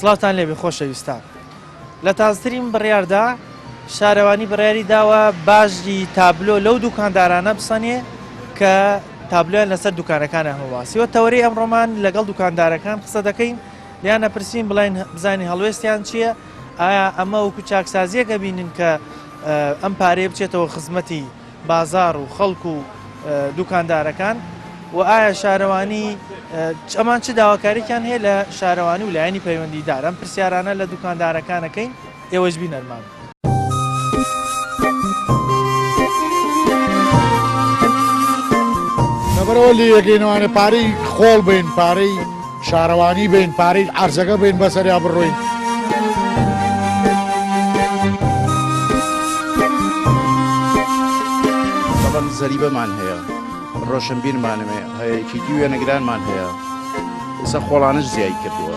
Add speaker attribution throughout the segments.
Speaker 1: سڵاوتان لێبێ خۆشەویستان. لە تازترین بڕیاردا شارەوانی بڕیاری داوە باژی تابلۆ لەو دوکاندارانە بسەنێ کە تابلۆیان لەسەر دوکانەکانە هەڵواسیوە. تەوەری ئەمڕۆمان لەگەڵ دوکاندارەکان قسە دەکەین، لیان نەپرسین بڵین بزانی هەڵوێستیان چییە، ئایا ئەمە وەکو چاکسازیەکە بینن کە ئەم پارەیە بچێتەوە خزمەتی بازار و خەڵک و دوکاندارەکان، و ئایا شارەوانی ئەمان چ داواکاریان هەیە لە شارەوانی و لایەنی پەیوەندیدار. ئەم پرسیارانە لە دوکاندارەکانەکەین، ئێوەش بینەرمان.
Speaker 2: لەبەرەوە لێگەینەوانێ پارەی خۆڵ بین، پارەی شارەوانی بین، پارەی عەرزەکە بین بەسەریا بڕۆین.
Speaker 3: بەڵام زەریبەمان هەیە، ڕۆشنبیرمان هەیە، یەکێتی وێنەگرانمان هەیە، ئێستا خۆڵانش زیایی کردووە.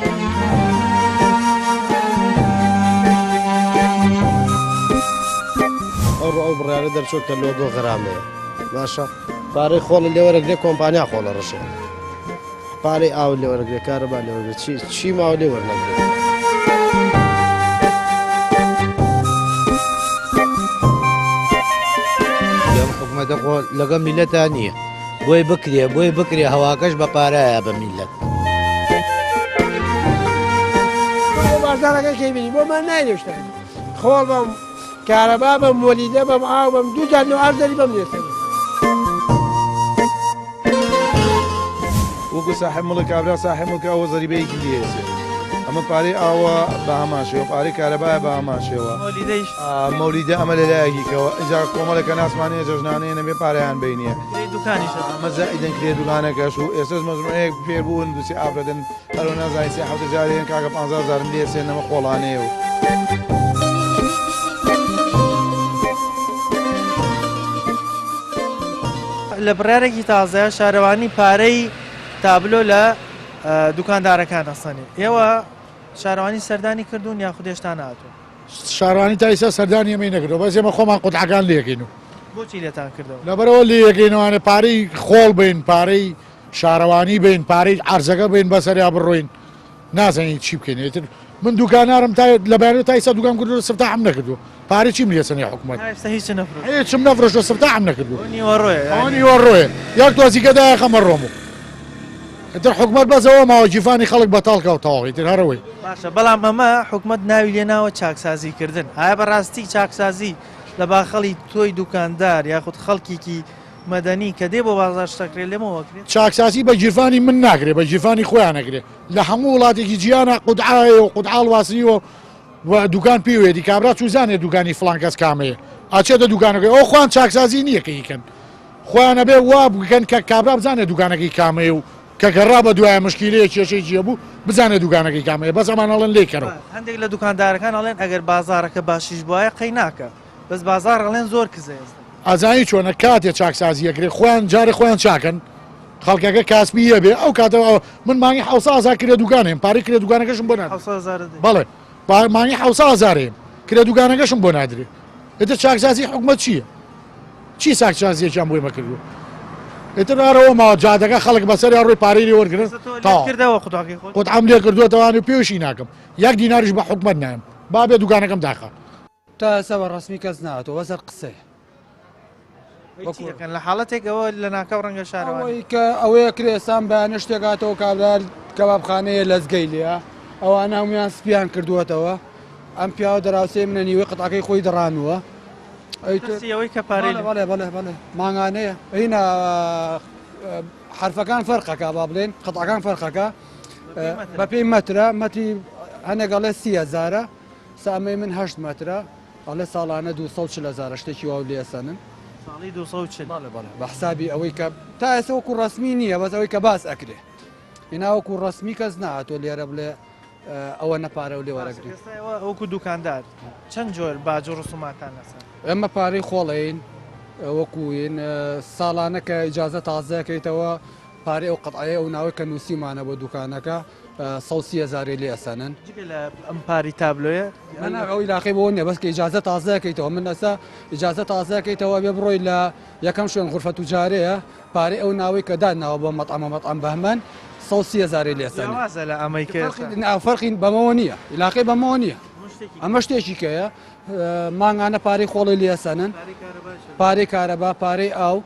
Speaker 4: ئەو بڕیارە دەرچۆ کە لۆگۆ غەرامەیە باشە، پارەی خۆڵ لێوەرەگرێ کۆمپانیا خۆڵە ڕەشێ، پارەی ئاو لێوەرەگرێ، کارەبا لێوەرگرێ، چی ماوە لێوەرنەگرێت.
Speaker 5: حکومەتە لەگە میلەتە نییە، بۆی بکرێ هەواکەش بە پارایە بە میلەت.
Speaker 6: بازارەکە کەیبینی بۆمان نایێشتە خۆڵ بەم کارەبا بەم وەلیدە بەم ئاو بەم دوو جار ئەرزەری بەم لێسەر
Speaker 7: وەکو ساحب مڵک کابرا ساحب مڵک ئەوە زەریبەیەکی لێسێ، ئەمە پارەی ئاوە بە هەماشەوە، پارەی کارەبایە بە هەماشەوە، مەولیدە ئەمە لەلایەکیکەوە ئەجا کۆمەڵێکە ناسمانەیە جەژنانەیە نەبێ پارەیان بینیە ئەمە زائیدەن کرێ دوکانەکەش و ئێستاش مەزموعەیەک پێبوون دووسی ئافرەدەن هەرۆ نازانی سێ حەوتە جارێن کاکە 50,000 لێسێن ئەمە خۆڵانەیە و
Speaker 1: لە بڕارێکی تازەیە شارەوانی پارەی تابلۆ لە دوکاندارەکان ئەسەنێ. ئێوە شارەوانی سەردانی کردوون یاخود هێشتا نهاتوون؟
Speaker 2: شارەوانی تا ئێستا سەردانی ئەمەی نەکردەوە، بەس ئێمە خۆمان قوتعەکان لێکەین.
Speaker 1: بۆچی لێتان کردەوە؟
Speaker 2: لەبەرەوە لێگەینەوانێ پارەی خۆڵ بین، پارەی شارەوانی بین، پارەی عەرزەکە بین بەسەریا بڕۆین، نازانین چی بکەین. من دوکانارم لە بەیانەوە تا ئێستا دوکان کردووە سفتاحم نەکردووە، پارەی چیم لێسەنێ حکومەت؟ هیچم نەفرۆشتوە، سفتاحم نەکردووە، نیوەڕۆیە یاک تۆزیکەدایە خەمە ڕۆمە. ئەتر حکومەت بەزەوە ماوە جیفانی خەڵک بەتاڵ کەوتەوە تر هەرەوەی.
Speaker 1: باشە، بەڵام ئەمە حکومەت ناوی لێناوە چاکسازیکردن. ئایا بەڕاستی چاکسازی لە باخەڵی تۆی دوکاندار یاخود خەڵکیکی مەدەنی کە دێ بۆ بازار شتەکرێت لێمەوەکرێت؟
Speaker 2: چاکسازی بە جیرفانی من ناکرێت، بە جیرفانی خۆیان نەکرێت. لە هەموو وڵاتێکی جیانە قودعایە و قودعاڵ واسنیوە و دوکان پێوێتی کابرا چوزانێت دوکانی فڵان کەس کامەیە ئاچێتە دوکانەکەی ئەو خوان چاکسازی نییە کە یکەن، خۆیانە بێ وا بکەن کە کابرا بزانێت دوکانەکەی کامەیە و کە گەڕا بە دوایە مشکیلەیە کێشەی جیە بوو بزانێت دوکانەکەی کامەیە، بەس ئەمان ئەڵێن لێکەرەوە.
Speaker 1: هەندێک لە دوکاندارەکان ئەڵێن ئەگەر بازارەکە باشیش بواە قەی ناکە، بەس بازار ئەڵێن زۆر کزێست.
Speaker 2: ئازایی چۆنە کاتێ چاکسازیەکرێ خۆیان جارێ خۆیان چاکەن، خەڵکەکە کاسبیە بێ ئەو کاتەوە من مانگی 700,000 کرێ دوکانێم، پارەی کرێ دوکانەکەشم بۆ نادرێ. بەڵێ مانگی 700,000 کرێ دوکانەکەشم بۆ نادرێ. ئێتر چاکسازی حکومەت چییە؟ چی چاکسازیەکیان بۆی مەکردووە؟ ئێتر ئارەوە ماوە جادەکە خەڵک بەسەریا ڕۆی پارەی وەرگرن قوتعام لێ کردووەتەوانی پێویشی ناکەم، یەک دیناریش بە حکومەت نایم، با بێ دوکانەکەم داخە.
Speaker 5: تا ئێستا بە ڕەسمی کەس نهاتەوە، وەسەر قسەیە.
Speaker 1: لە حاڵەتێکەوە لە ناکەو ڕەنگە شارەوەی
Speaker 5: کە ئەوەیە کرێسان بەیانە شتێکاتەوە کابرار کەبابخانەیە لەزگەی لێە ئەوانە هەمویان سپیان کردووەتەوە، ئەم پیاوە دەراوسێ منە نیوەی قەتاکەی خۆی دڕانوە
Speaker 1: ئەوەی کە پارەی
Speaker 5: بەڵێ ماگانەیە هینە حرفەکان فەرقەکە با بڵێن قەتاکان فەرقەکە بە پێی مەترە مەتی هەنێگەڵێ 30,000 سامەی من 8 مەترە ئەڵێ ساڵانە 240,000 شتێکی واو لێسەنن
Speaker 1: ساڵی 240
Speaker 5: بە حسابی ئەوەی کە تا ئێستا وەکو ڕسمی نییە، بەس ئەوەی کە باس ئەکرێ هینا وەکو ڕسمی کەس نهاتۆ لێرە بڵێ ئەوە نەپارە و لێ وەرەگری.
Speaker 1: وەکو دوکاندار چەند جۆر باج و ڕسوماتان لەسەر؟
Speaker 5: ئەمە پارەی خۆڵین وەکوین ساڵانە کە ئیجازە تازەکەیتەوە پارەی ئەو قەتعەیە ئەو ناوەی کە نووسیمانە بۆ دوکانەکە 130,000 لێ ئەسەنن
Speaker 1: ئەم پاری تابلۆیە
Speaker 5: ئەو علاقی بۆ نیە بەس کە ئیجازە تازەکەیتەوە من ئەسا ئیجازە تازەکەیتەوە بێ بڕۆی لە یەکەم شوێن غورفە توجارەیە پارەی ئەو ناوەی کە داناوە بۆ مەطعەم بەهمەن 130,000 لێ ئەسەنن
Speaker 1: لە ئەمەی
Speaker 5: فەرقی بەمەوە نییە علاقی بەمەوە نییە ئەمە شتێکی کەیە مانگانە پارەی خۆڵی لێ ئەسەنن پارەی کارەبا پارەی ئاو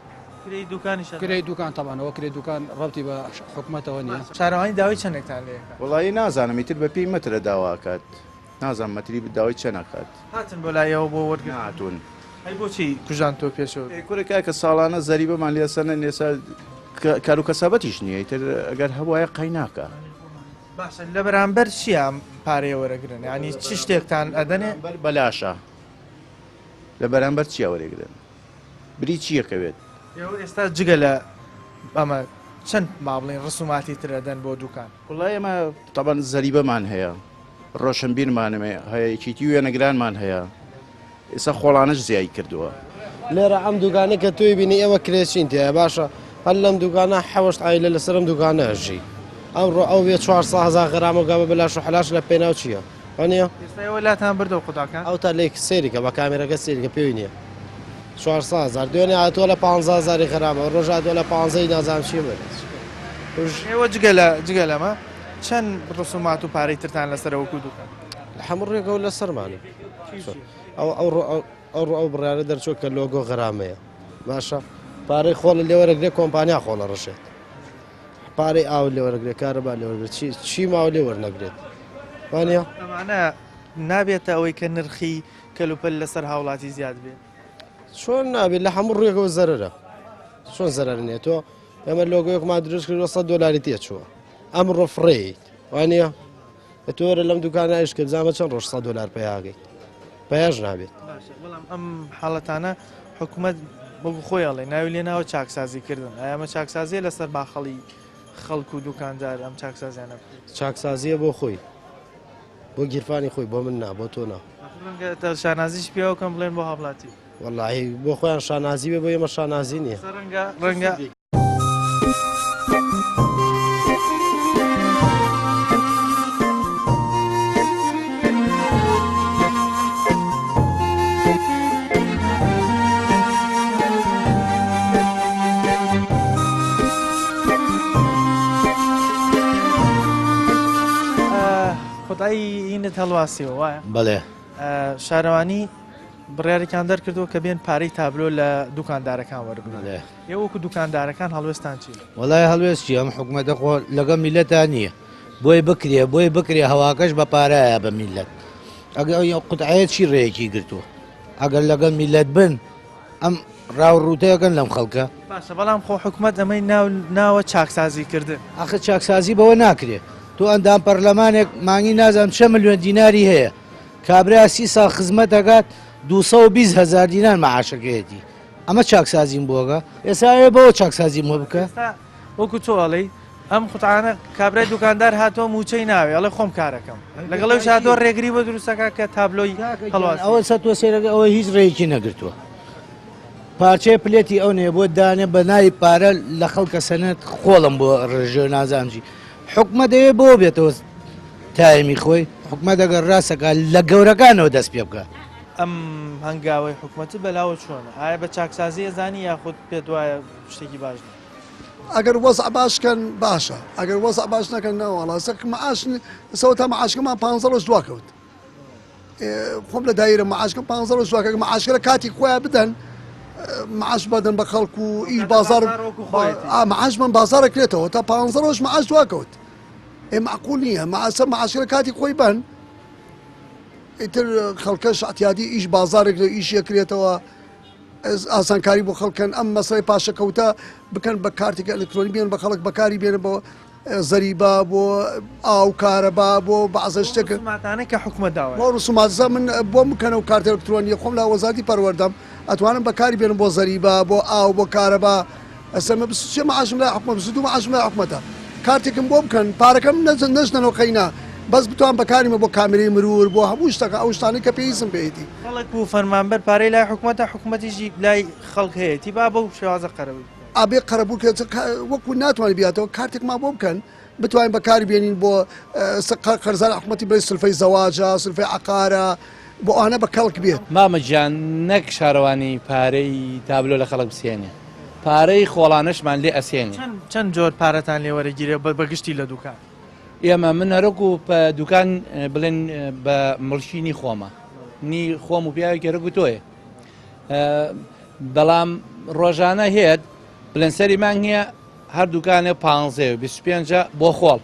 Speaker 5: کرێی دوکان تەمانەوە کرێ دوکان ڕەتی بە حکوومەتەوە نییە
Speaker 1: شارەوانی داوای چەندێکتان لێ
Speaker 3: وڵی نازانم ئیتر بە پێی مەترە داواکات نازانم مەتری داوای چە ناکات
Speaker 1: هاتن بۆ لایەوە بۆ وەرگرتن
Speaker 3: هاتوون
Speaker 1: ئەی بۆچی کوژان تۆ پێشەوە
Speaker 3: کورێکا کە ساڵانە زەریبەمان لێسەنە نێسا کار و کەسابەتیش نییە ئیتر ئەگەر هەبواە قەیناکە
Speaker 1: باشە لە بەرامبەر چیە پارەیە وەرەگرن ینی چی شتێکتان ئەدەنێ
Speaker 3: بەلاشە لە بەرامبەر چیە وەرەگرن بری چیەکەوێت
Speaker 1: ئێستا جگە لە ئەمە چەند مابڵین ڕسوماتی ترەدەن بۆ دوکان
Speaker 3: وڵای ئەمە تەبەن زەریبەمان هەیە ڕۆشنبیرمانمێ هەیە یەکیتی وێنەگرانمان هەیە ئێستا خۆڵانش زیایی کردووە
Speaker 4: لێرە ئەم دوکانە کە توی بینی ئێوە کرێچین تێ باشە هەر لەم دوکانە حەوەشت ئایلە لەسەرم دوکانە هەژی ئەمڕۆ ئەو بێ 400,000 غرام و گەمە بەلاش و حلاش لە پێناو چییە وانە
Speaker 1: ئێستاەوە لاتان بردە قوتاکان
Speaker 4: ئەو تا لێک سێریکە بە کامێرەکە سێریکە پێوی نییە 400,000 دوێنێ هاتووە لە 15,000 غرامە ڕۆژاتوە لە 15 نازانام چی بێت
Speaker 1: ئێوە جگە لەمە چەند ڕسومات و پارەی ترتان لەسەرەوەکو دوکان
Speaker 4: لە هەموو ڕێگە لە سەرمانە ئەو بڕیارە دەرچۆ کە لۆگۆ غرامەیە باشە پارەی خۆڵ لێوەرەگرێ کۆمپانیا خۆڵە ڕەشێت پارەی ئاو لێوەرەگرێت کارەبا لێوەرگێت چی ماوە لێ وەرنەگرێت وانە
Speaker 1: ئەمانە نابێتە ئەوەی کە نرخی کەلوپەل لەسەر هاوڵاتی زیاد بێت
Speaker 4: چۆن نابێت لە هەموو ڕێگەوە زەرەرە چۆن زەرەر نێتەوە ئەمە لۆگۆیەکمان دروست کرد $100 تێچووە ئەمڕۆ فڕێیت وانە تۆرە لەم دوکانە ئایش کرد زانمە چەند ڕۆژ $100 پێیاگەیت پێیاش نابێت
Speaker 1: بەڵام ئەم حاڵەتانە حکوومەت بەگو خۆی ئەڵێ ناوی لێ ناوە چاکسازیکردن ئەمە چاکسازیە لەسەر باخەڵی خەڵکو و دوکاندار ئەم چاکسازیانە
Speaker 4: چاکسازیە بۆ خۆی بۆ گیرفانی خۆی بۆ من نا بۆ تۆ نا
Speaker 1: شانازیش پیاوەکەم بڵێن بۆ هاوڵاتی
Speaker 4: وەڵاهی بۆ خۆیان شانازی بێ بۆ ئێمە شانازی نییە
Speaker 1: ڕەنگە هینت هەڵواسیەوە وایە
Speaker 8: بەڵێ
Speaker 1: شارەوانی بڕیارێکیان دەرکردەوە کە بێن پارەی تابلۆ لە دوکاندارەکان وەرگێ ئێوەکو دوکاندارەکان هەڵوێستان چی
Speaker 8: وەڵای هەڵوێستی ئەم حکوومەتە خۆ لەگە میلەتان نییە بۆی بکرێ هەواکەش بە پارایە بە میلەت ئەگە قوتعەیە چی ڕێیەکی گرتووە ئەگەر لەگەڵ میلەت بن ئەم ڕاوڕوتەیەکەن لەم خەڵکە
Speaker 1: باشە بەڵام خۆ حکوومەت ئەمەی ناوە چاکسازی کردن
Speaker 8: ئەخە چاکسازی بەوە ناکرێت تۆ ئەندام پەرلەمانێک مانگی نازانم 6 ملیۆن دیناری هەیە کابرا 30 ساڵ خزمەت دەکات 220,000 دینار مەعاشەکەیەتی ئەمە چاکسازیم بۆگە ئێستا بەوە چاکسازیم بۆ بکە
Speaker 1: وەکو تۆڵی ئەم قوتعانە کابرای دوکاندار هاتۆ موچەی ناوێ ئەڵێ خۆم کارەکەم لەگەڵەوە هاتۆ ڕێگری بۆ دروستەکە کە تابلۆی هەڵواز
Speaker 8: ئەوە سە تۆ سێرەکە ئەوە هیچ ڕێیەکی نەگرتووە پارچەی پلێتی ئەو نێ بۆ دانێ بە ناوی پارە لە خەڵکە سەنێت خۆڵم بۆ ڕێژێ نازانجی حکومە دەوێت بۆ بێتەوە تایمی خۆی حکومە دەگەر ڕاستەکە لە گەورەکانەوە دەست پێ بکە
Speaker 1: ئەم هەنگاوی حکوومەتی بەلاوە چۆنە ئایا بە چاکسازی زانی یاخود پێت وایە شتێکی باش
Speaker 9: ئەگەر وەزع باشکەن باشە ئەگەر وەزع باش نەکەن ناوەڵاستە معاش سەوتا معاشکەمان 15 ڕۆژ دواکەوت خۆم لە دایرە معاشکەم 15 ڕۆژ دواکە معاشکە لە کاتی خۆیان بدەن معاش بدەن بە خەڵکو و ئیش بازار معاش من بازارەکرێتەوە تا 15 ڕۆژ معاش دواکەوت معقول نییە ماسە معاشکە لە کاتی خۆی بن ئیتر خەڵکەش ئەتیادی ئیش بازارێک لە ئیش یەکرێتەوە ئاسانکاری بۆ خەڵکەن ئەم مەسەی پاشەکەوتە بکەن بە کارتێک ئەلکترۆنی بێن بە خەڵک بەکاری بێنە بۆ زەریبا بۆ ئاو کارەبا بۆ بەعزە شتێکە
Speaker 1: کە حکوومەت داوە
Speaker 9: بۆ ڕسوماتزە من بۆ بکەنە و کارت ئەلکترۆنیە خۆم لا وەزارەتی پەروەردەم ئەتوانم بەکاری بێنم بۆ زەریبا بۆ ئاو بۆ کارەبا ئەسەمە 23 معاشم لای حکومەت 22 معاشم لای حکومەتە کارتێکم بۆ بکەن پارەکەم نەژنەوە قەینا بەس بتوان بەکاریمە بۆ کامێرەی مرور بۆ هەموو شتەکە ئەو شتانی کە پێویستم پێیەتی
Speaker 1: خەڵک و فەرمانبەر پارەی لای حکوومەتە حکوومەتیژی لای خەڵک هەیەی با بەو شێوازە قەرەوەی
Speaker 9: ئابێ قەرەبوو وەکو ناتوانانی بیاتەوە کارتێکمان بۆ بکەن بتوانین بەکاری بێنین بۆ قەرزان حکومەتی بڵێ سلفەی زەواجە سلفەی عقارە بۆ ئەوانە بە کەڵک بێت
Speaker 10: مامەجان نەک شارەوانی پارەی تابلۆ لە خەڵک بسێنێ پارەی خۆڵانشمان لێ ئەسێنێ
Speaker 1: چەند جۆر پارەتان لێ وەرەگیرێ بەگشتی لە دوکان
Speaker 10: ئێمە من هەرۆکو دوکان بڵێن بە مڵشینی خۆمە نی خۆم و پیاوێکی ڕگو تۆیە بەڵام ڕۆژانە هێت بڵێن سەری مانگ نییە هەر دوکانێ 15 بۆ خۆڵ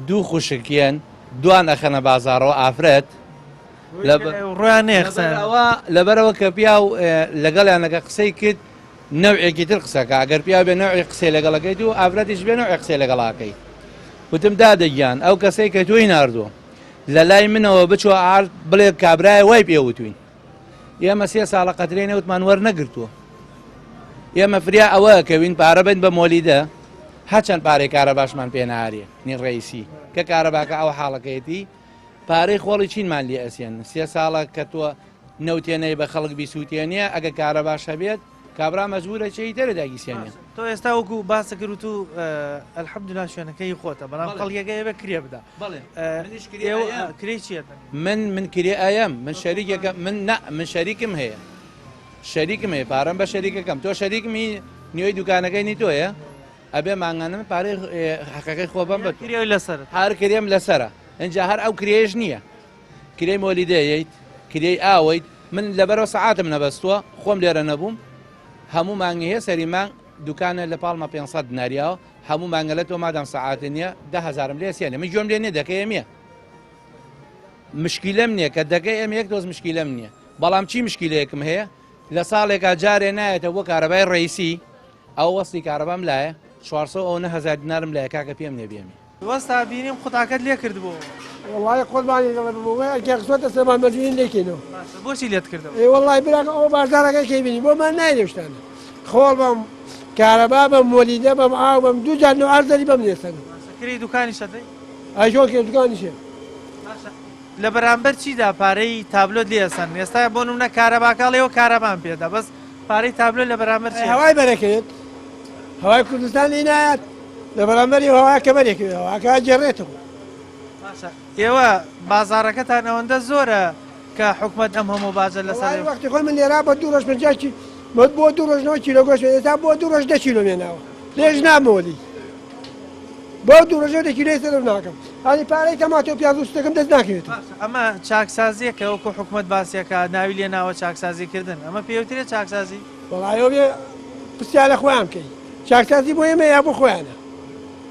Speaker 10: دوو خوشکیان دوان ئەخەنە بازارەوە ئافرەت
Speaker 1: ڕوانێخەوە
Speaker 10: لەبەرەوە کە پیا و لەگەڵیانەکە قسەی کرد نەوعێکی تر قسەکە ئەگەر پیا بێ نەوعی قسەی لەگەڵەکەیت و ئافرەتیش بێ نەوعی قسەی لەگەڵاکەی وتم دادەگیان ئەو کەسەی کە توی ناردووە لە لای منەوە بچوە ئارد بڵێ کابرایە وای پێوتوین ئێمە 3 ساڵە قەترێ نەوتمان وەرنەگرتووە ئێمە فریا ئەوە کەوین پارە بن بە مۆلیدە هەچەند پارەی کارە باشمان پێناریە نی ڕێیسی کە کارەباکە ئەو حاڵەکەیەتی پارەی خۆڵی چینمان لێ ئەسێن 3 ساڵە کە تۆ نەوتێنەی بە خەڵک بیسووتێنە ئەگە کارە باشە بێت کابرا مەزبورە چی تەرە داگیسێنێ
Speaker 1: تۆ ئێستا وەکو باسە کرد و ئەلحەمدولیلا شوێنەکەی خۆتە بەڵام خەڵکەکەی بە کرێ بدا کرێ چیە
Speaker 10: من کرێ ئایم من شەریکەکە من شەریکم هەیە شەریکم هەیە پارەم بە شەریکەکەم تۆ شەریکمی نیۆی دوکانەکەی نی تۆیە ئەبێ ماگانم پارەی حەقەکەی خۆ بم بە
Speaker 1: کرێ لەسەر
Speaker 10: هەر کرێم لەسرە ئەجا هەر ئەو کرێش نییە کرێی مۆلیدەیەیت کرێی ئاوەیت من لەبەرەوە سەعاتم نەبەستووە خۆم لێرە نەبووم هەموو مانگی هەیە سەری مانگ دوکانە لە پاڵمە 500 دیناریاوە هەموو مانگە لە تۆ مادام سەعاتە نییە 10,000 لێ سێنێ من گوێم لێ نیە دەکەی ئەمە مشکیلەم نییە کە دەکەی ئەم یەک دۆز مشکیلەم نییە بەڵام چی مشکیلەیەکم هەیە لە ساڵێکا جارێ نایەتە بۆ کارەبای ڕئیسی ئەو وەستی کارەبام لایە 400 دینارم لایە کاکە پێم نێبێمی
Speaker 1: وەستا بینیم قوتاکەت لێ کردبوو
Speaker 6: والله قوربانی ئەگەخسۆتە سەمان بەجوین لێکێنەوە
Speaker 1: بۆچی لێت کردەوە
Speaker 6: والله براکە ئەو بازارەکە کەی بۆمان نایدەشتانە خۆڵ بەم کارەبا بەم مۆلیدە بەم ئاو بەم دوو جار ئەرزەری بەم لێسەن
Speaker 1: کری دوکانی شەدەی
Speaker 6: ئەیشۆ کێ دوکانیشێ
Speaker 1: لە بەرامبەر چیدا پارەی تابلۆت لێسەن ئێستا بۆ نمونە کارەباکەڵەوە کارەبان پێدا بەس پارەی تابلۆ لە بەرامبەر
Speaker 6: هەوای بەرەکەوێت هەوای کوردستان نایەت لە بەرامبەری هەوای کە بەرێکوێت هەواکە جێڕێتەوە
Speaker 1: ئێوە بازارەکەتان ئەوەندە زۆرە کە حکومەت ئەم هەموو بازار لەسەر
Speaker 6: وەختی خۆی من لێرا بە 2 ڕۆژ پنجاکی بۆ 2 ڕۆژنەوە کیلۆ گۆشت ئێستا بۆ 2 ڕۆژ 10 کیلۆ مێناوە لێژ نامۆلی بۆ 2 ڕۆژ 10 کیلۆی سەر ناکەم هەنی پارەی تەماتۆ پیاز و شتەکەم دەست ناکەوێت
Speaker 1: ئەمە چاکسازیەکە وەکو حکومەت باسیەکە ناوی لێ ناوە چاکسازیکردن ئەمە پێوترێت چاکسازی
Speaker 6: وەڵایەوە بێ پرسیارە خۆیان بکەی چاکسازی بۆ ئێمە یا بۆ خۆیانە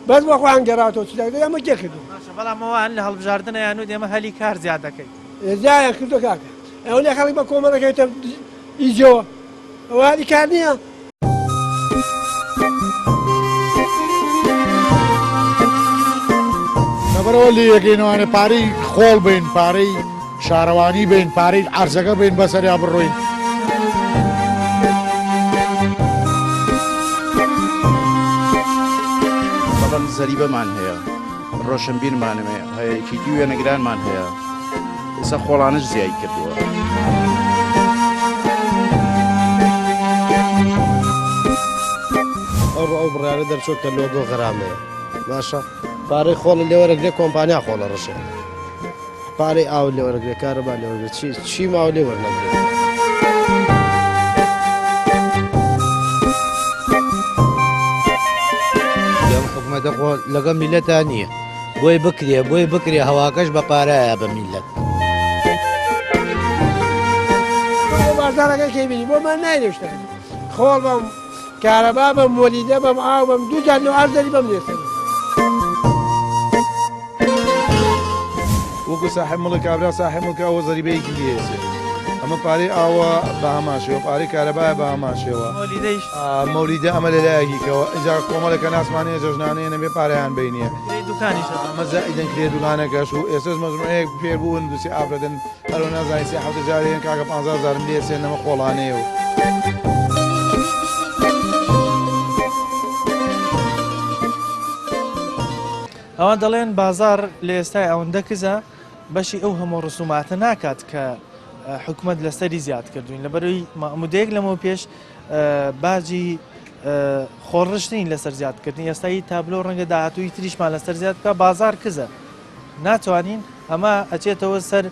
Speaker 6: بەس بۆ خۆیان گەڕاتەوە چیداکە ئەمە کێ کردو
Speaker 1: بەڵام ئەوان لە هەڵبژاردنە یان و دێمە هەلی کار زیاد دەکەیت
Speaker 6: زیایان کردو کاکە ئەو لێ خەڵک بە کۆمەڵەکەوێتە ئیجۆ ئەوە هەلی کار نییە
Speaker 2: لەبەرەوە لێ یەکەینەوانێ پارەی خۆڵ بین پارەی شارەوانی بین پارەی عەرزەکە بین بەسەریا بڕۆین
Speaker 3: بەڵام زەریبەمان هەیە ڕۆشنبیرمانمێ هەیەکیتی وێنەگرانمان هەیە ئێستا خۆڵانش زیای کردووە
Speaker 4: ئەو بڕیارە دەرچۆتە لۆگۆ غەرامەیە باشە پارەی خۆڵ لێوەرەگرێ کۆمپانیا خۆڵە ڕەشێ پارەی ئاو لێوەرەگرێ کارەبا لێوەرگرێت چی ماوە لێ وەرنەگرێت
Speaker 8: حکومەتە خۆ لەگەڵ میلەتە نییە بۆی بکرێ هەواکەش بە پارایە بە میلەت
Speaker 6: بازارەکە کەی بۆمان نایدەشتان خۆڵ بەم کارەبا بەم مۆلیدە بەم ئاو بەم دوو جار ئەرزەری بەم لێسەن
Speaker 7: وەکو ساحب مڵک کابرا ساحب مڵکە ئەوە زەریبەیەکی لێسێ ئەمە پارەی ئاوە بە هەماشەوە پارەی کارەبایە بە هەماشەوە مەولیدە ئەمە لەلایەکیکەوە ئەجا کۆمەڵەکە ناسمانەیە جەژنانەیە نەبێ پارەیان بینیە ئەمە زائیدەن کرێ دوکانەکەش و ئێستاش مەزمەیەک پێبوون دووسی ئافرەدن هەرۆ نازانی سێ حەوتە جارێن کاکە 15,000 لێ سێنەمە خۆڵانەیە و
Speaker 1: ئەوان دەڵێن بازار لە ئێستای ئەوەندە کزە بەشی ئەو هەموو ڕسوماتە ناکات کە حکومەت لەسەری زیاد کردوین لەبەروی مامودەیەک لەمەوە پێش باجی خۆڕشتین لەسەر زیادکردنی ئێستایی تابلۆ ڕەنگە داهاتووی تریشمان لەسەر زیاد بکە بازار کزە ناتوانین ئەمە ئەچێتەوە سەر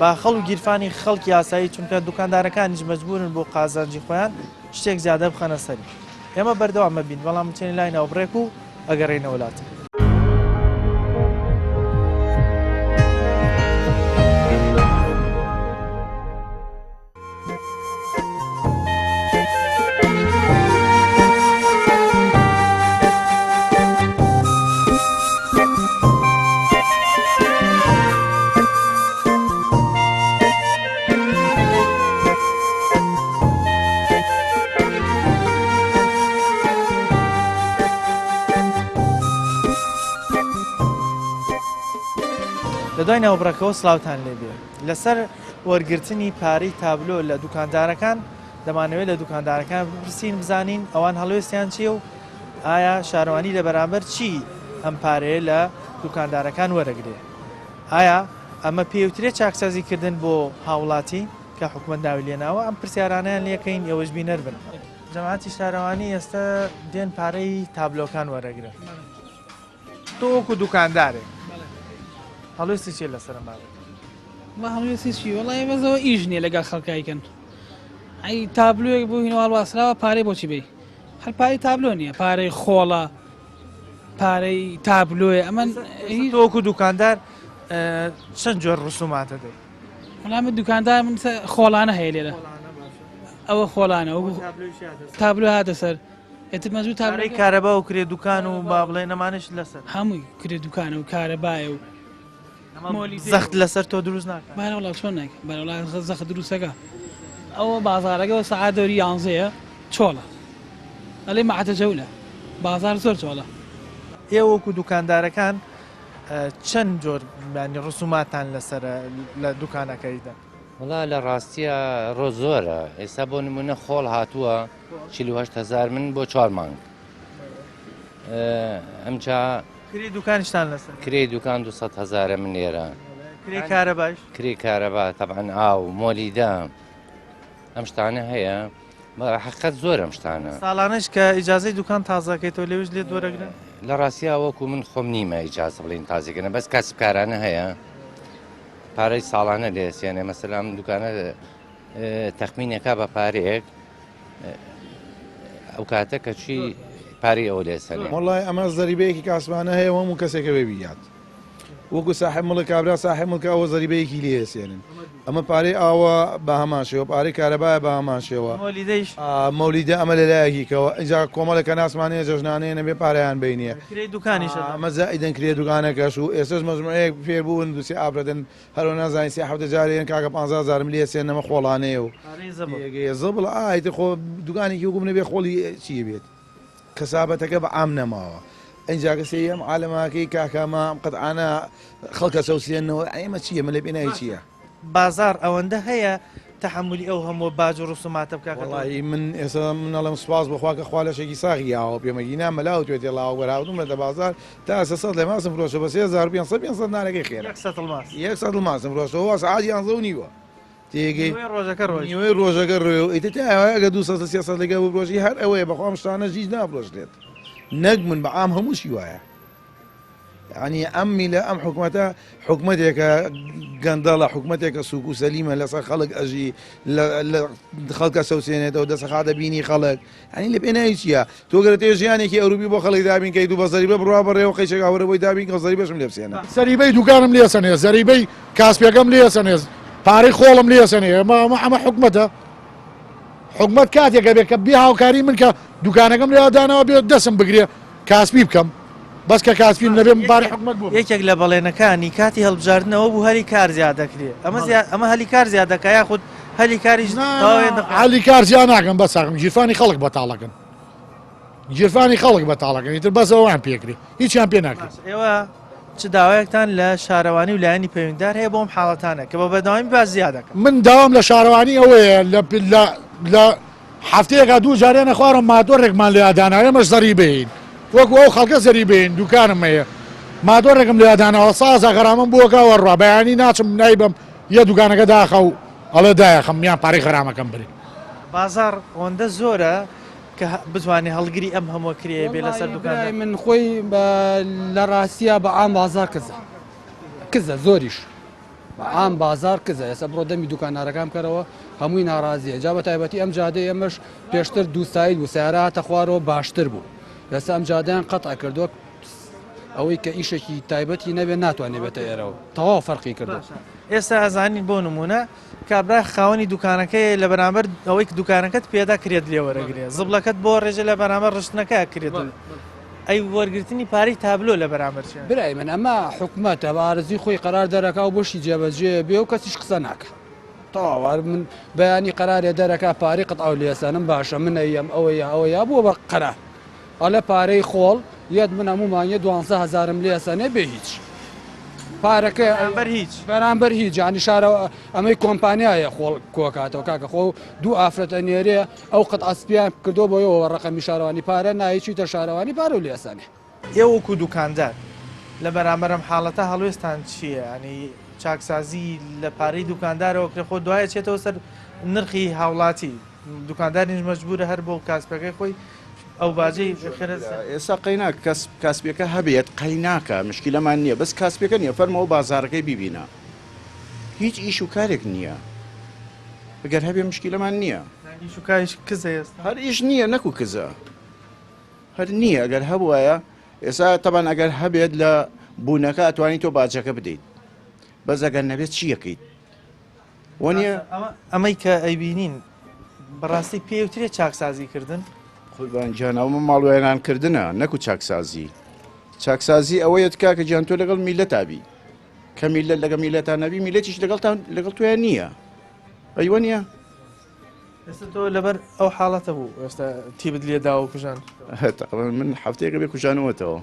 Speaker 1: باخەڵ و گیرفانی خەڵکی یاسایی چونکە دوکاندارەکانیش مەجبورن بۆ قازانجی خۆیان شتێک زیادە بخەنە سەری ئێمە بەردەوامە بین بەڵام بچێنی لای ناوبڕێک و ئەگەڕێنە وڵات. لە دوای ناوبڕەکەەوە سلااوان لێبێ لەسەر وەرگرتنی پارەی تابلۆ لە دوکاندارەکان دەمانەوێت لە دوکاندارەکان بپرسین بزانین ئەوان هەڵوێستیان چیە و ئایا شارەوانی لە بەرامبەر چی ئەم پارەیە لە دوکاندارەکان وەرەگرێ ئایا ئەمە پێوترێت چاکسازیکردن بۆ هاوڵاتی کە حکومت ناوی لێناوە ئەم پرسیارانیان لەکەین ئێوەش بینەر بن جەماعەتی شارەوانی ئێستا دێن پارەی تابلۆکان وەرەگرن تۆ وەکو دوکاندارێک هەڵوێستی چێ لەسەرم
Speaker 11: ما هەڵوێستی چی وەڵای بەزەوە ئیژ نییە لەگەڵ خەڵکایکەن ئەی تابلوێک بۆ هینەوە هەڵواسراوە پارەی بۆچی بێ هەر پارەی تابلۆ نییە پارەی خۆڵە پارەی تابلۆیە ئەمە
Speaker 1: تۆکو دوکاندار چەند جۆر ڕسوماتە دەی
Speaker 11: وەڵامە دوکاندار من خۆڵانە هەیە لێرە ئەوە خۆڵانە تابلو هاتە سەر ئێتر مەزوو تابلۆی
Speaker 1: کارەبا و کرێ دوکان و با بڵێ نەمانش لەسەر
Speaker 11: هەمووی کرێ دوکانە و کارەبایە و
Speaker 1: زەخت لەسەر تۆ دروست ناکە
Speaker 11: بارەوەڵا چۆن ناکە بارەوەڵا زەخت دروستەکە ئەوە بازارەکەەوە سەعات دەوری 11 چۆڵە ئەلێ مەعاتە جەولە بازار زۆر چۆڵە
Speaker 1: ئێوەکو دوکاندارەکان چەند جۆر ڕسوماتان لەسەر لە دوکانەکەیدا
Speaker 12: وڵا لە ڕاستیە ڕۆ زۆرە ئێستا بۆ نمونە خۆڵ هاتووە 48,000 من بۆ 4 مانگ ئەمجا
Speaker 1: کری دوکانیشتان لەسەر
Speaker 12: کرێ دوکان 200,000 من لێرە
Speaker 1: کرێ کارە باش
Speaker 12: کرێ کارەبا تەبعەن ئاو مۆلیدا ئەم شتانە هەیە حقیقەت زۆر ئەم شتانە
Speaker 1: ساڵانش کە ئیجازەی دوکان تازەکەیتەوە لێوش لێ دۆرەگرن
Speaker 12: لە ڕاستیا وەکو من خۆم نیمە ئیجازە بڵین تازیگەنە بەس کەسبکارانە هەیە پارەی ساڵانە لێسیێنێ مەسەلام دوکانە تەخمینێکا بە پارەیەک ئەو کاتە کە چی پارەی ئەوە لێسەنێ
Speaker 7: وڵای ئەمە زەریبەیەکی کاسبانە هەیە هەموو کەسێکە بێ بیات وەکو ساحب مڵک کابرا ساحب مڵکە ئەوە زەریبەیەکی لێسێنن ئەمە پارەی ئاوە بە هەماشەوە پارەی کارەبایە بە هەماشەوە مەولیدە ئەمە لەلایەکیکەوە ئەجا کۆمەڵێکە ناسمانەیە جەژنانەیە نەبێ پارەیان بینیە ئەمە زائیدەن کرێ دوکانەکەش و ئێستش مەزموعەیەک فێربوون دووسی ئابرەدەن هەرۆ نازانین سی حەوتە جارێن کاکە 15,000 لێسێن نەمە خۆڵانەیە و زەبڵ ئایتە خۆ دوکانێکی وەکوم نەبێ خۆڵی چی بێت کەسابەتەکە بە ئام نەماوە ئەنجا کەسی ئەم عالەماکەی کاکەمە قەتعانە خەڵکە چەوسێنەوە ئەمە چییە مە لە بێناوی چییە
Speaker 1: بازار ئەوەندە هەیە تەحملی ئەو هەموو باج و ڕسوماتە بکە
Speaker 7: وڵی من ئێستا منەڵم سوپاس بخوا کە خوا لەشێکی ساغی یاوە پێمەگینا مەلاو توێت ڵاو بەراودم لە بازار تا 300 لە ماسم فرۆشە بە 3500 نانەکەی خێرە 100 ماسم فرۆشەوە سعادی ئەنزە نیوە تێگەی ڕۆژەکە ڕۆژەکە ڕێ و ئیتر ئەگە 200 لەگە بڕۆژی هەر ئەوەیە بەخوام شتانە ژیج نافرۆشتێت نەک من بە عام هەمووشی وایە ینی ئەممی لە ئەم حکوومەتە حکوومەتێکە گەندەڵە حکوومەتێکە سوک و سەلیمە لەسەر خەڵک ئەژی خەڵکە سەوسێنێتەوە دەسەخاتە بینی خەڵک ئەنی لە پێناوی چییە تۆگەرە تێ ژیانێکی ئەوروبی بۆ خەڵک دابین کەیت و بە زەریبە بڕوا بەڕێەوە قەیچێکاوەرەوەی دابین کە زەریبەشم لێ بسێنە
Speaker 2: زەریبەی دوکانم لێسەنێ زەریبەی کاسپێکەم لێسەنێ پارەی خۆڵم لێسەنێ ئەمە حکوومەتە حکوومەت کاتێکە بێت کە بێ هاوکاری من کە دوکانەکەم لێدانەوە بێت دەسم بگرێ کاسبی بکەم بەس کە کاسبیم نەبێ باری حکوومەت بوو
Speaker 1: یەکێک لە بەڵێنەکانی کاتی هەڵبژاردنەوە بوو هەری کار زیاد دەکرێت ئەمە هەلی کار زیاد دەکە یاخود هەلی کاریش
Speaker 2: هەلی کار زیاد ناکەم بەساقم گیرفانی خەڵک بەتاڵەکەن گیرفانی خەڵک بەتاڵەکەن ئیتر بەسەوەیان پێکری هیچیان پێ ناکرێت
Speaker 1: ئێوە چ داوایەکتان لە شارەوانی و لایەنی پەیوەنددار هەیە بۆم حاڵەتانە کە بە بەداوامی باز زیاد دەکەم
Speaker 2: من داوام لە شارەوانی ئەوەیە لە هەفتەیەکە دوو جارێنە خوارم ماتۆڕێکمان لە یاداناوێ مەش زەریبین وەکو ئەو خەڵکە زەریبین دوکانم هەیە ماتۆڕێکم لە یادانەوە سازە غەرامم بووەکەوە ڕوا بەیانی ناچم نایبم یە دوکانەکە داخە و ئەڵێ دایەخەم یان پارەی غەرامەکەم بری
Speaker 1: بازار ئەوەندە زۆرە کە بتوانێت هەڵگری ئەم هەموو کرێ بێ لەسەر دوکان
Speaker 5: من خۆی لە ڕاستیا بە ئام بازار کزە زۆریش بە ئام بازار کزە ئێستا بڕۆ دەمی دوکانارەکان بکەرەوە هەمووی ناڕازیە جا بە تایبەتی ئەم جادە ئێمەش پێشتر دووسایل و سیاراتە خوارەوە باشتر بوو لەسا ئەم جادەیان قەتع کردووە ئەوەی کە ئیشێکی تایبەتی نەبێت ناتوانێت بێتە ئێرەوە تەواو فەرقی کردو
Speaker 1: ئێستا ئەزانین بۆ نمونە کابرا خاوەنی دوکانەکەی لە بەرامبەر ئەوەی دوکانەکەت پێدا کرێت لێ وەرەگرێ زبلەکەت بۆ ڕێژە لە بەرامبەر ڕشتنەکە کرێت ئەی وەرگرتنی پارەی تابلۆ لە بەرامبەر
Speaker 5: برای من ئەمە حکوومەتە بە ئارزی خۆی قەرار دەرەکە و بۆشی جێبەجێ بێ و کەسیش قسە ناکە تەواو من بەیانی قەرارێ دەرەکە پارەی قەتعاو لێسانم باشە من ئەم ئەوەیە بووە بە قەرار ئەلە پارەی خۆڵ یەت من هەمومانە 12,000 لێسانێ بێ هیچ پارەکە بەرامبەر هیچ جانی شارە ئەمەی کۆمپانیایە خۆڵ کۆکاتەوە کاکە خۆ دوو ئافرەتە نێرێ ئەو قەت ئەسپیان کردو بۆیەوە ڕقەمی شارەوانی پارە نایچیتە شارەوانی پارە و لێسانێ
Speaker 1: ئێوەکو دوکاندار لە بەرامبەرم حاڵەتە هەڵوێستان چییە ینی چاکسازی لە پارەی دوکاندارەوە کرێ خۆ دوایە چێتەوە سەر نرخی هاوڵاتی دوکاندارنیش مەجبورە هەر بۆ کاسپەکەی خۆی ئەو باجەی
Speaker 3: ئێستا قەینا کاسپێکە هەبێت قەیناکە مشکلەمان نییە بەس کاسپێکە نییە فەرمەوە بازارەکەی بیبینە هیچ ئیش و کارێک نییە ئەگەر هەبێ مشکلەمان نییە هەر ئیش نییە نەکو کزە هەر نییە ئەگەر هەبووایە ئێستا تەبان ئەگەر هەبێت لە بوونەکە ئەتوانی تۆ باجەکە بدەیت بەس ئەگەر نەبێت چی یەکەیت وەنیە
Speaker 1: ئەمەی کە ئەیبینین بەڕاستی پێوترێت چاکسازیکردن
Speaker 3: خۆیبانجانەوەمە ماڵوێرانکردنە نەکو چاکسازی چاکسازی ئەوەیە کاکە گیان تۆ لەگەڵ میلەتابی کە میلەت لەگە میلەتان نەبی میلەتیش لەگەڵ تویان نییە ئەیوە نییە
Speaker 1: ئێستا تۆ لەبەر ئەو حاڵەتە بوو ئێستا تیبت لێداوە کوژان
Speaker 3: من هەفتەیەکە بێ کوژانەوەتەوە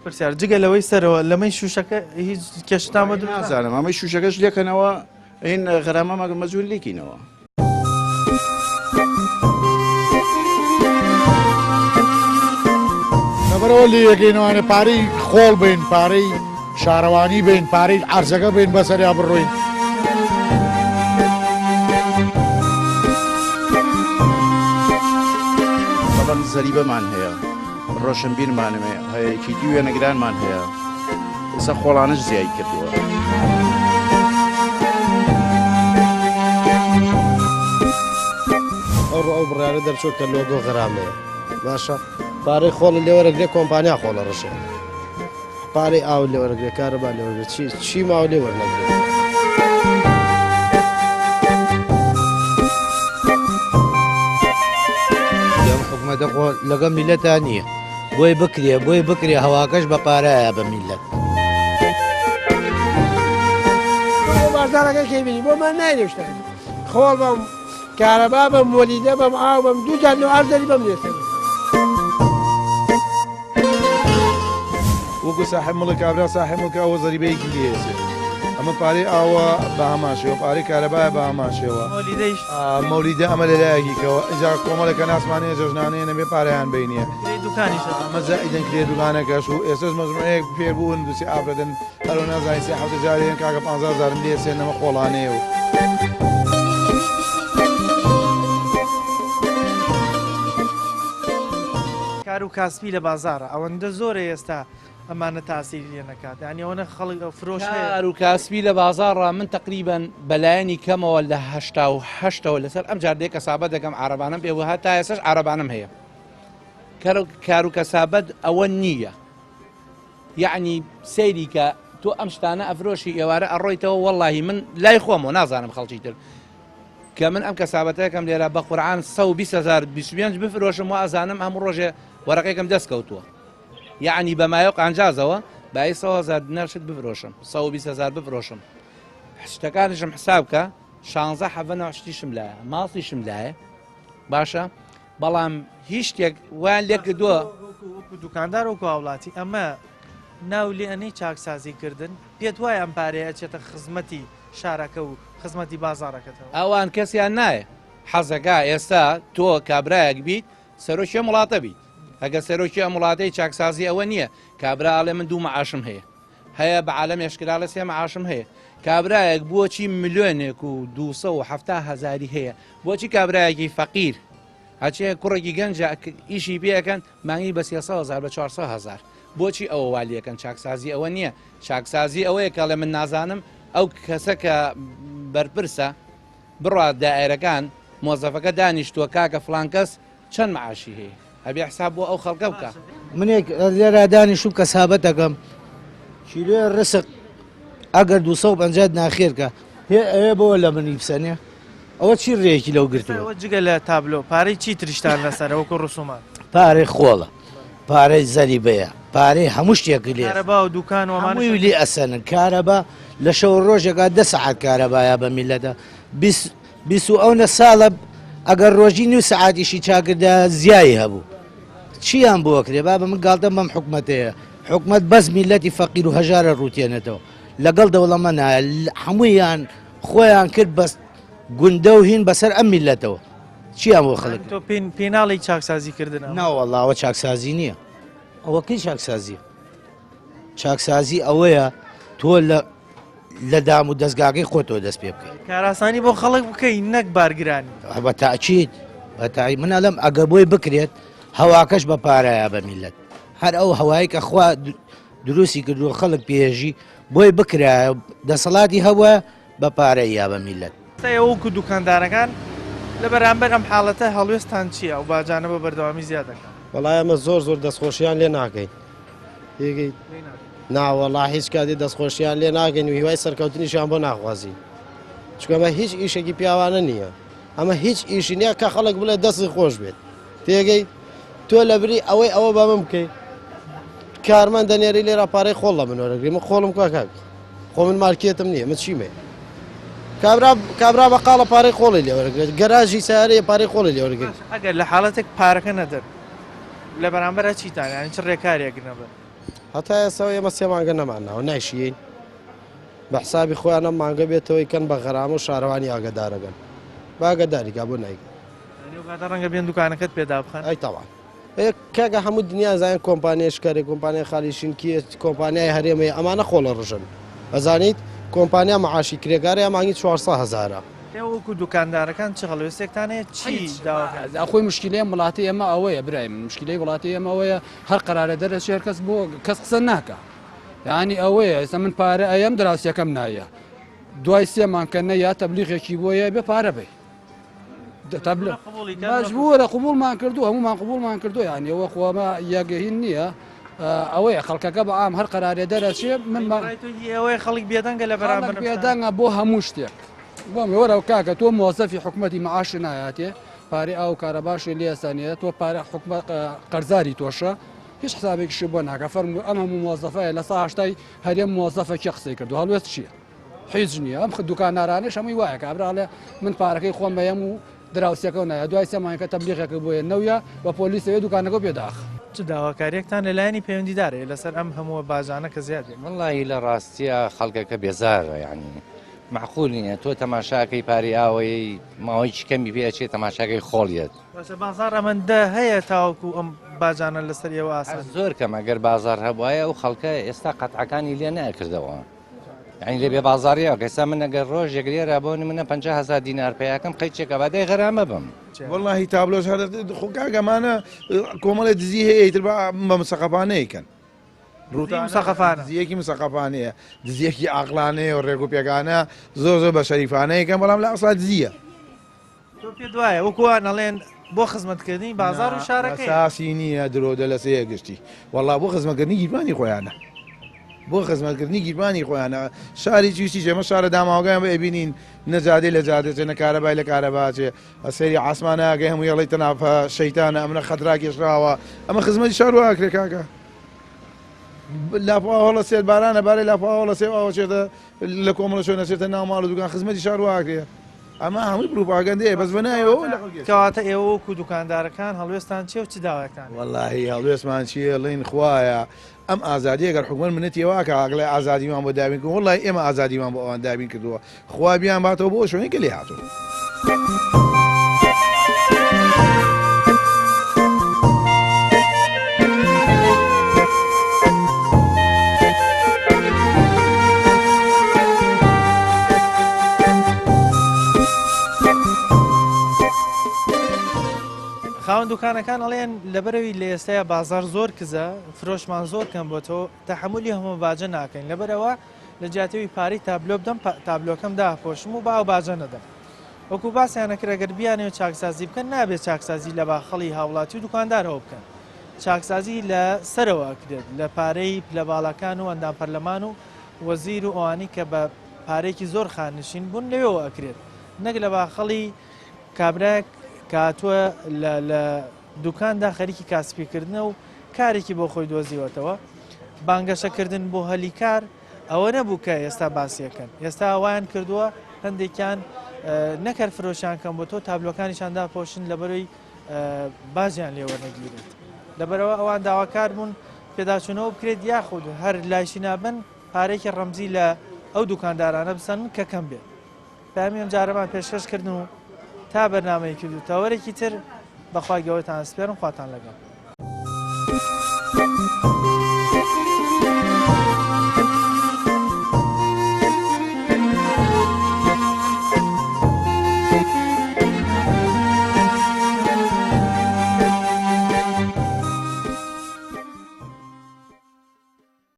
Speaker 1: پرسیار جگە لەوەی سەرەوە لەمەی شوشەکە هیچ کەشتامە
Speaker 3: نازانم ئەمەی شوشەکەش لێکەنەوە ئین غەرامە مەزور لێکینەوە
Speaker 2: لەبەرەوە لێ یەکەینەوەیە پارەی خۆڵ بین پارەی شارەوانی بین پارەی عەرزەکە بین بەسەریا بڕۆین
Speaker 3: بەڵام زەریبەمان هەیە ڕۆشنبیرمانێ هەیەکیتی وێنەگرانمان هەیە ئێستا خۆڵانش زیایی کردووە
Speaker 4: ئەو بڕیارە دەرچوو کە لۆگۆ غەرامەیە باشە پارەی خۆڵ لێوەرەگرێ کۆمپانیا خۆڵە ڕەشێ پارەی ئاو لێوەرەگرێ کارەبا لێوەرگێ چی ماوە لێوەرنەگرێت
Speaker 8: حکوومەتە خۆ لەگە میلەتە نییە بۆی بکرێ هەواکەش بە پارەیە بە میلەت
Speaker 6: بازارەکە کەبینی بۆمان نایێشتە خۆڵ بەم کارەبا بەم وەلیدە بەم ئاو بەم دوو جار ئەرزەری بەم لێسەر
Speaker 7: وەکو ساحب مڵک کابرا ساحب مڵکە ئەوە زەریبەیەکی لێسێ ئەمە پارەی ئاوە بە هەماشەوە پارەی کارەبایە بە هەماشەوە مەولیدە ئەمە لەلایەکیکەوە ئەجا کۆمەڵەکە ناسمانەیە جەژنانەیە نەبێ پارەیان بینیە ئەمە زائیدەن کرێ دوکانەکەش و ئێستاش مەزمونەیەک پێبوون دووسی ئافرەتن هەرۆ نازانین سێ حەوتە جارێن کاکە 15,000 لێسێ نەمە خۆڵانەیە و
Speaker 1: کار و کاسبی لە بازارە ئەوەندە زۆرە ئێستا ئەمانە تاسیری لێ نەکات ینی ئەوەنە خەڵک فرۆش
Speaker 10: کار و کاسبی لە بازارڕ من تقریبان بەلایەنی کەمەوە لە 1970ەوە لەسەر ئەم جاردەیە کەسابەت دەکەم عربانم پێ وها تا ئێسش عربانم هەیە کار و کەسابەت ئەوە نییە یعنی سەیری کە تۆ ئەم شتانە ئەفرۆشی ئێوارە ئەڕۆیتەوە وەڵاهی من لای خۆمەوە نازانم خەڵکی تر کە من ئەم کەسابەتەکەم لێرە بە قورعان 120,025 بفرۆشم و ئازانم هەموو ڕۆژێ وەرەقەکەم دەستکەوتووە یعنی بەمایە قانجازەوە بای 100,000 دینارشت بفرۆشم 120,000 بفرۆشم شتەکانشم حساب بکە 16 حەڤەنەوە شتیشم لایە ماڵیشم لایە باشە بەڵام هیچ شتێک وان لێ کردووە
Speaker 1: دوکاندار وەکو هاوڵاتی ئەمە ناو لێنەی چاکسازیکردن پێت وایە ئەم پارەیە ئەچێتە خزمەتی شارەکە و خزمەتی بازارەکەتەوە
Speaker 10: ئەوان کەسیان نایە حەزەکە ئێستا تۆ کابرایەک بیت سەرۆکی وڵاتە بیت ئەگە سەرۆکی ئەم وڵاتەی چاکسازی ئەوە نییە کابراڵێ من دوو مەعاشم هەیە بە عالەم ێشکرا لە سێ مەعاشم هەیە کابرایەک بۆچی ملیۆنێک و 270,000 هەیە بۆچی کابرایەکی فەقیر هەچێ کوڕێکی گەنج ئیشی پێەکەن مانگی بە 300,000 بە 400,000 بۆچی ئەوە والیەکەن چاکسازی ئەوە نییە چاکسازی ئەوەیە کە لە من نازانم ئەو کەسە کە بەرپرسە بڕات دائێرەکان مۆزەفەکە دانیشتووە کاکە فڵان کەس چەند معاشی هەیە هەبێ حساب بۆ ئەو خەڵکە بکە
Speaker 8: منێک لێرا دانیشتوم کە سابەت دەکەم کیلۆی ڕسق ئەگەر 250 ناخێرکە ئەوێ بەوە لە منی بسەنێ ئەوە چی ڕێکی لەو گرتووە
Speaker 1: جگە لە تابلۆ پارەی چی تریشتان لەسەر ئەوکو ڕسومان
Speaker 8: پارەی خۆڵە پارەی زەریبەیە پارەی هەموو شتێکی لێ
Speaker 1: کارەبا و دوکان
Speaker 8: هەمووی لێ ئەسەنن کارەبا لە شەو ڕۆژێکا 10 سەعات کارەبایە بە میلەتە 20 ساڵە ئەگەر ڕۆژی 9 سەعاتیشی چاکردا زیایی هەبوو چیان بۆ کرێ با بە من گاڵتەم بەم حکومەتەیە حکومەت بەس میلەتی فەقیر و هەژارە ڕوتێنێتەوە لەگەڵ دەوڵەمە نایە هەموویان خۆیان کرد بەس گوندە و هین بەسەر ئەم میلەتەوە چیان بۆ خەڵک
Speaker 1: تۆ پێناڵی چاکسازیکردن
Speaker 8: ناوەڵاوە چاکسازی نییە ئەوە کەی چاکسازیە چاکسازی ئەوەیە تۆ لە دام و دەستگاکەی خۆتەوە دەست پێ بکەیت
Speaker 1: کاراسانی بۆ خەڵک بکەین نەک بارگرانی
Speaker 8: بە تاچیت بەتایی منە لەم ئەگە بۆی بکرێت هەواکەش بە پارەیە بە میلەت هەر ئەو هەوایی کە خوا دروستی کردووە خەڵک پێژی بۆی بکرایە دەسەڵاتی هەوە بە پارەی یا بە میلەت
Speaker 1: ئەوکو دوکاندارەکان لە بەرامبەر ئەم حاڵەتە هەڵوێستان چییە و باجانە بە بەردەوامی زیادەکەن
Speaker 4: وەڵای ئەمە زۆر دەستخۆشییان لێ ناکەین هیچ ناوەڵا هیچ کاتی دەستخۆشییان لێ ناگەین و هیوای سەرکەوتنیشان بۆ ناخوازی چکەمە هیچ ئیشێکی پیاوانە نییە ئەمە هیچ ئیشی نییە کە خەڵک بڵێ دەستی خۆش بێت تێگەی تۆ لە بری ئەوەی ئەوە بە من بکەیت کارمان دەنێری لێرە پارەی خۆڵ لە منۆرەگری من خۆڵم کاکاک خۆ من مارکێتم نییە من چیمێ کابرا بە قاڵە پارەی خۆڵی لێوەرەگرێت گەراژی سیارەیە پارەی خۆڵی لێوەرەگرێت
Speaker 1: ئەگەر لە حاڵەتێک پارەکە نەدەر لە بەرامبەرە چیتان یانی چ ڕێکارێک نەبێت
Speaker 4: هەتا ئێستا ئێمە 3 مانگە نەمانناوە نایشیین بە حسابی خۆیان ئەم مانگە بێتەوەی کەن بە غەرام و شارەوانی ئاگدارەگەن باگەداریکا بۆ نایگە
Speaker 1: ڕەنگە بێن دوکانەکەت پێدا بخەن
Speaker 4: ئەی تاوان کاگە هەموو دنیا زانین کۆمپانیای شکارێک کۆمپانیای خالیشینکی کۆمپانیای هەرێمەیە ئەمانە خۆڵە ڕژن ئەزانیت کۆمپانیا مەعاشی کرێگارە مانگی 400,000
Speaker 1: ئێوەکو دوکاندارەکان چ هەڵوێستێکتانەیە چی
Speaker 5: ئەخۆی مشکلەیە وڵاتی ئێمە ئەوەیە برای من مشکلەی وڵاتی ئێمە ئەوەیە هەر قرارە دەرەچێر کەس بۆ کەس قسە ناکە یعنی ئەوەیە ئێستا من پارە ئەم دراوسەکەم نایە دوای 3 مانکە نەیە تەبلیغێکی بۆیە بێ پارە بێ مەجبورە قبولمان کردو هەمومان قبولمان کردو یعنی ئەوە خۆمە یاگەهین نییە ئەوەیە خەڵکەکە بە ئام هەر قرارێ دەرەچێ من
Speaker 1: ئەوەی خەڵک بێدەنگە لە بەرامبەر
Speaker 5: بێدەنگە بۆ هەموو شتێک بۆ وەرە کاکە تۆ مۆزەفی حکومەتی معاش نایەتێ پارەی ئاو کارە باشی لێسانێت تۆ پارە حکومەت قەرزاری تۆشە هیچ حسابێکیشی بۆ ناکە فەرمو ئەم هەموو مۆزەفەیە لە ساهشتای هەرێم مۆزەفێکی قسەی کردو هەڵوێست چییە هیچ نییە ئەم دوکانارانش هەمووی وایە کابراڵێ من پارەکەی خۆم بەیەم و دراوسەکە نایە دوای 3 مانگە تەبلیغێک بۆیە نەویە بە پۆلیسەوە دوکانەکە پێداخ
Speaker 1: چ داواکاریەکتان لەلایەنی پەیوەندیدارێ لەسەر ئەم هەموو باجانە کە زیادێ
Speaker 12: وڵی لە ڕاستیە خەڵکەکە بێزارە یعنی معقول نییە تۆ تەماشاکەی پاری ئاوەی ماوەی چکەمی پێچێت تەماشاکەی خۆڵیت
Speaker 1: بازار ئەمەندە هەیە تاوەکو ئەم باجانە لەسەریەوە ئاسان
Speaker 12: زۆر کەم ئەگەر بازار هەبواە و خەڵکە ئێستا قەتعەکانی لێ نەکردەوە یعنی لێ بێ بازاریە کەسا من ئەگەر ڕۆژێک لێرە بۆنی منە 50,000 دینار پێیاکەم قەیچێکە بادەی غەرامە بم
Speaker 7: والله تابلۆش هەر خۆکاگەمانە کۆمەڵی دزی هەیەتر بە مسەقەپانەیەکەن دزیەکی مسەقەپانەیە دزیەکی ئاقلانەیە و ڕێک و پێگانە زۆر بە شەریفانەیەکەن بەڵام لە ئەسڵ دزیە
Speaker 1: پێ دوایە وەکووان نەڵێن بۆ خزمەتکردنی بازار و شارەکە
Speaker 7: ساسی نییە درۆدە لە سەیە گشتی والله بۆ خزمەتکردنی گیرمانی خۆیانە بۆ خزمەتکردنی گیرمانی خۆیانە شاری چویستی جێمە شارە داماوەگەیان بە ئەبینین نەجادەی لە جادێتێ نە کارەبای لە کارەباچێ ئەسەری عاسمانەکە هەموو یەڵی تەنافە شەیتانە ئەمنە خەدرا کێشراوە ئەمە خزمەتی شار واکرێ کاکە لاپاوەڵە سێت بارانە بارەی لاپاوەڵە سێواوە چێتە لە کۆمەڵە شوێنە چێتە ناو ماڵ و دوکان خزمەتی شار واکرێ ئەمە هەمووی پروپاگەندەیە بەس بەنایەوە
Speaker 1: کەواتە ئێوە وەکو دوکاندارەکان هەڵوێستان چێ و چ داوایەکان
Speaker 7: وەڵاهی هەڵوێستمان چیە لین خوایە ئەم ئازادی ئەگەر حکومەت منەتیەوە کە ئاگڵی ئازادیمان بۆ دابین کردن وڵی ئێمە ئازادیمان بۆ ئەوان دابین کردووە خوا بیان باتەوە بۆ شوێنێکە لێ هاتووە
Speaker 1: دوکانەکان ئەڵێن لەبەرەوەی لە ئێستاە بازار زۆر کزە فرۆشمان زۆر کەم بۆتەوە تەحملی هەموو باجە ناکەین لەبەرەوە لە جاتەوەی پارەی تابلۆ بدەم تابلۆکەم داپۆشم و باو باجە نەدەم وەکو باسییانەکرا گەر بیانەوە چاکسازی بکەن نابێت چاکسازی لە باخەڵی هاوڵاتی و دوکاندارەوە بکەن چاکسازی لە سەرەوە ئەکرێت لە پارەی لە باڵەکان و ئەندام پەرلەمان و وەزیر و ئەوانی کە بە پارێکی زۆر خانشین بوون لەوێەوە ئەکرێت نەک لە باخەڵی کابراک کاتووە لە دوکاندا خەریکی کاسبیکردنە و کارێکی بۆ خۆی دۆزیوەتەوە بانگەشەکردن بۆ هەلی کار ئەوە نەبوو کە ئێستا باسیەکەن ئێستا ئەویان کردووە هەندێکیان نەکەر فرۆشیان کەم بۆ تۆ تابلۆکانیشاندا پۆشن لەبەرەوەی بازیان لێوە نەگیرێت لەبەرەوە ئەوان داواکار بوون پێداچوونەوە بکرێت یاخود هەر لایشی نابن پارێکی ڕەمزی لە ئەو دوکاندارانە بسەن کە کەم بێت پامیان جارەمان پێشکەشکردن و تا بەرنامەیەکی دوو تاوەرێکی تر بەخوای گەورەتان سپێرم خواتان لەگەڵ